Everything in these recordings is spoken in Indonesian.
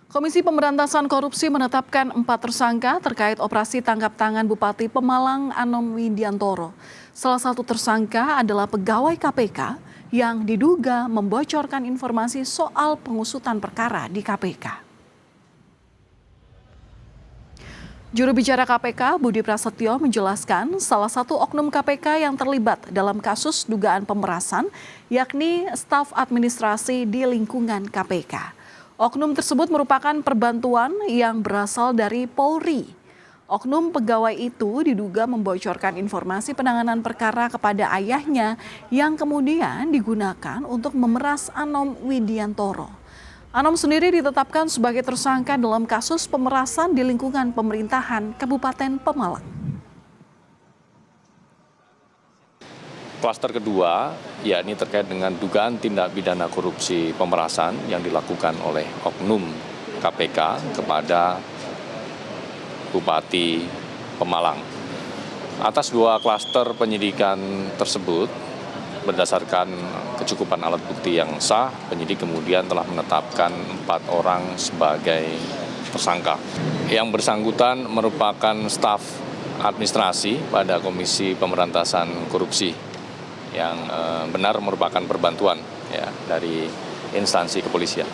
Komisi Pemberantasan Korupsi menetapkan 4 tersangka terkait operasi tangkap tangan Bupati Pemalang Anom Widiantoro. Salah satu tersangka adalah pegawai KPK yang diduga membocorkan informasi soal pengusutan perkara di KPK. Juru bicara KPK Budi Prasetyo menjelaskan salah satu oknum KPK yang terlibat dalam kasus dugaan pemerasan yakni staf administrasi di lingkungan KPK. Oknum tersebut merupakan perbantuan yang berasal dari Polri. Oknum pegawai itu diduga membocorkan informasi penanganan perkara kepada ayahnya yang kemudian digunakan untuk memeras Anom Widiantoro. Anom sendiri ditetapkan sebagai tersangka dalam kasus pemerasan di lingkungan pemerintahan Kabupaten Pemalang. Klaster kedua, yakni terkait dengan dugaan tindak pidana korupsi pemerasan yang dilakukan oleh oknum KPK kepada Bupati Pemalang. Atas dua klaster penyidikan tersebut, berdasarkan kecukupan alat bukti yang sah, penyidik kemudian telah menetapkan 4 orang sebagai tersangka. Yang bersangkutan merupakan staf administrasi pada Komisi Pemberantasan Korupsi yang benar merupakan perbantuan dari instansi kepolisian.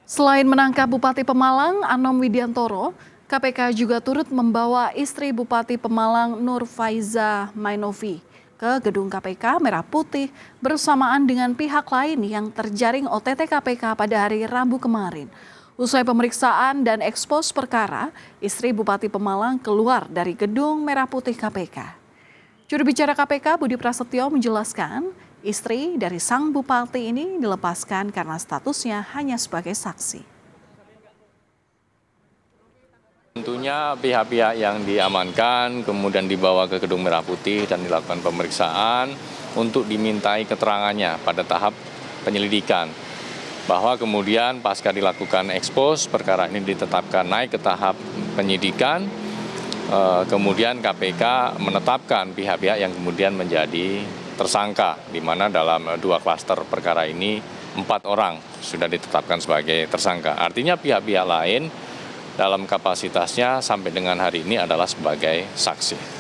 Selain menangkap Bupati Pemalang Anom Widiantoro, KPK juga turut membawa istri Bupati Pemalang Nur Faiza Mainovi ke gedung KPK Merah Putih bersamaan dengan pihak lain yang terjaring OTT KPK pada hari Rabu kemarin. Usai pemeriksaan dan ekspos perkara, istri Bupati Pemalang keluar dari gedung Merah Putih KPK. Juru bicara KPK Budi Prasetyo menjelaskan, istri dari sang bupati ini dilepaskan karena statusnya hanya sebagai saksi. Tentunya pihak-pihak yang diamankan kemudian dibawa ke gedung Merah Putih dan dilakukan pemeriksaan untuk dimintai keterangannya pada tahap penyelidikan. Bahwa kemudian pasca dilakukan ekspos, perkara ini ditetapkan naik ke tahap penyidikan. Kemudian KPK menetapkan pihak-pihak yang kemudian menjadi tersangka, di mana dalam 2 klaster perkara ini 4 orang sudah ditetapkan sebagai tersangka. Artinya pihak-pihak lain dalam kapasitasnya sampai dengan hari ini adalah sebagai saksi.